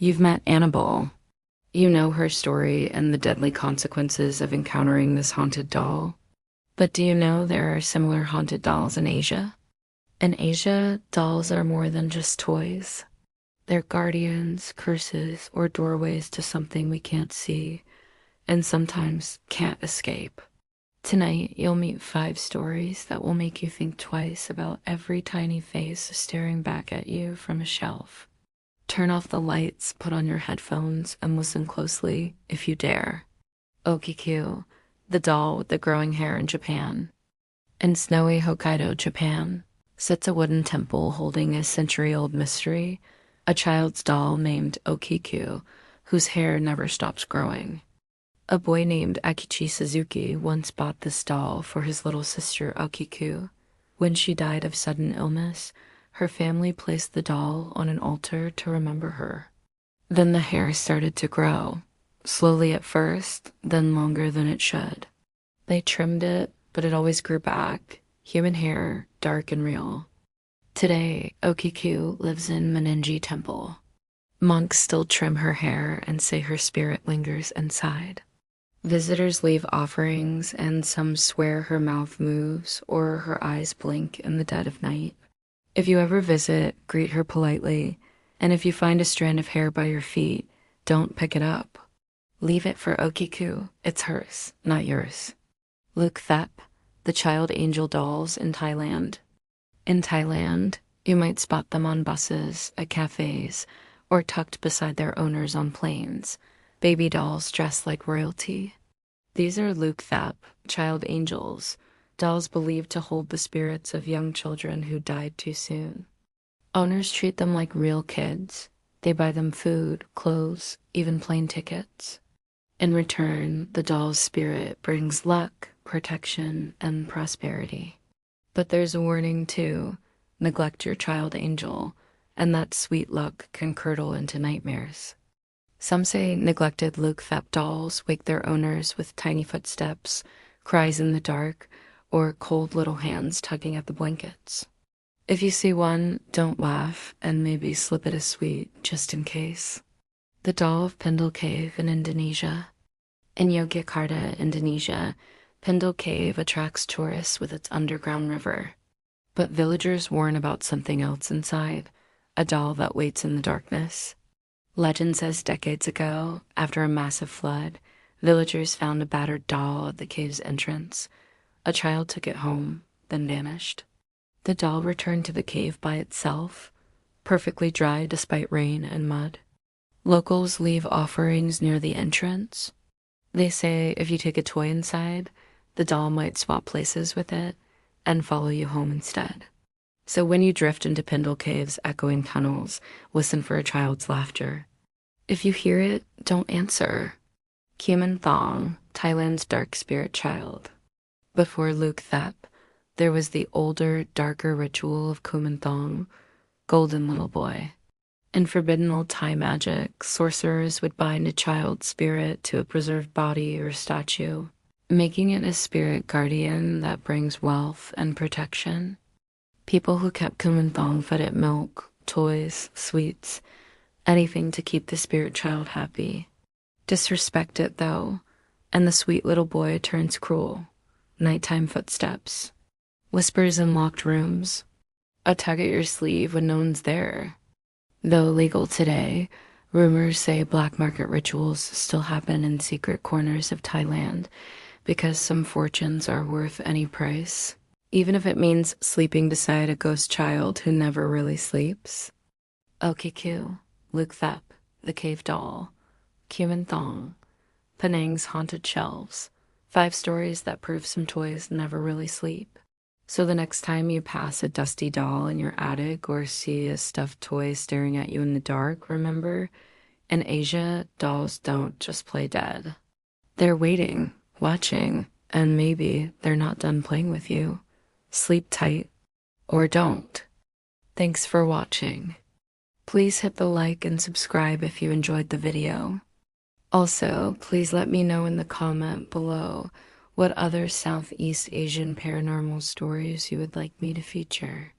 You've met Annabelle. You know her story and the deadly consequences of encountering this haunted doll. But do you know there are similar haunted dolls in Asia? In Asia, dolls are more than just toys. They're guardians, curses, or doorways to something we can't see and sometimes can't escape. Tonight, you'll meet 5 stories that will make you think twice about every tiny face staring back at you from a shelf. Turn off the lights, put on your headphones, and listen closely if you dare. Okikyu, the doll with the growing hair in Japan. In snowy Hokkaido, Japan, sits a wooden temple holding a century-old mystery, a child's doll named Okikyu, whose hair never stops growing. A boy named Akichi Suzuki once bought this doll for his little sister Okikyu. When she died of sudden illness, her family placed the doll on an altar to remember her. Then the hair started to grow, slowly at first, then longer than it should. They trimmed it, but it always grew back, human hair, dark and real. Today, Okikyu lives in Meninji Temple. Monks still trim her hair and say her spirit lingers inside. Visitors leave offerings, and some swear her mouth moves or her eyes blink in the dead of night. If you ever visit, greet her politely, and if you find a strand of hair by your feet, don't pick it up. Leave it for Okikyu. It's hers, not yours. Luke Thep, the child angel dolls in Thailand. In Thailand, you might spot them on buses, at cafes, or tucked beside their owners on planes, baby dolls dressed like royalty. These are Luke Thep, child angels, dolls believed to hold the spirits of young children who died too soon. Owners treat them like real kids. They buy them food, clothes, even plane tickets. In return, the doll's spirit brings luck, protection, and prosperity. But there's a warning too. Neglect your child angel, and that sweet luck can curdle into nightmares. Some say neglected Luke Thep dolls wake their owners with tiny footsteps, cries in the dark, or cold little hands tugging at the blankets. If you see one, don't laugh and maybe slip it a sweet just in case. The doll of Pindle Cave in Indonesia. In Yogyakarta, Indonesia, Pindle Cave attracts tourists with its underground river. But villagers warn about something else inside, a doll that waits in the darkness. Legend says decades ago, after a massive flood, villagers found a battered doll at the cave's entrance. A child took it home, then vanished. The doll returned to the cave by itself, perfectly dry despite rain and mud. Locals leave offerings near the entrance. They say if you take a toy inside, the doll might swap places with it and follow you home instead. So when you drift into Pindle Cave's echoing tunnels, listen for a child's laughter. If you hear it, don't answer. Kuman Thong, Thailand's dark spirit child. Before Luke Thep, there was the older, darker ritual of Kuman Thong, golden little boy. In forbidden old Thai magic, sorcerers would bind a child's spirit to a preserved body or statue, making it a spirit guardian that brings wealth and protection. People who kept Kuman Thong fed it milk, toys, sweets, anything to keep the spirit child happy. Disrespect it, though, and the sweet little boy turns cruel. Nighttime footsteps, whispers in locked rooms, a tug at your sleeve when no one's there. Though legal today, rumors say black market rituals still happen in secret corners of Thailand because some fortunes are worth any price, even if it means sleeping beside a ghost child who never really sleeps. Okikyu, Luke Thep, the cave doll, Kuman Thong, Penang's haunted shelves, 5 stories that prove some toys never really sleep. So the next time you pass a dusty doll in your attic or see a stuffed toy staring at you in the dark, remember, in Asia, dolls don't just play dead. They're waiting, watching, and maybe they're not done playing with you. Sleep tight, or don't. Thanks for watching. Please hit the like and subscribe if you enjoyed the video. Also, please let me know in the comment below what other Southeast Asian paranormal stories you would like me to feature.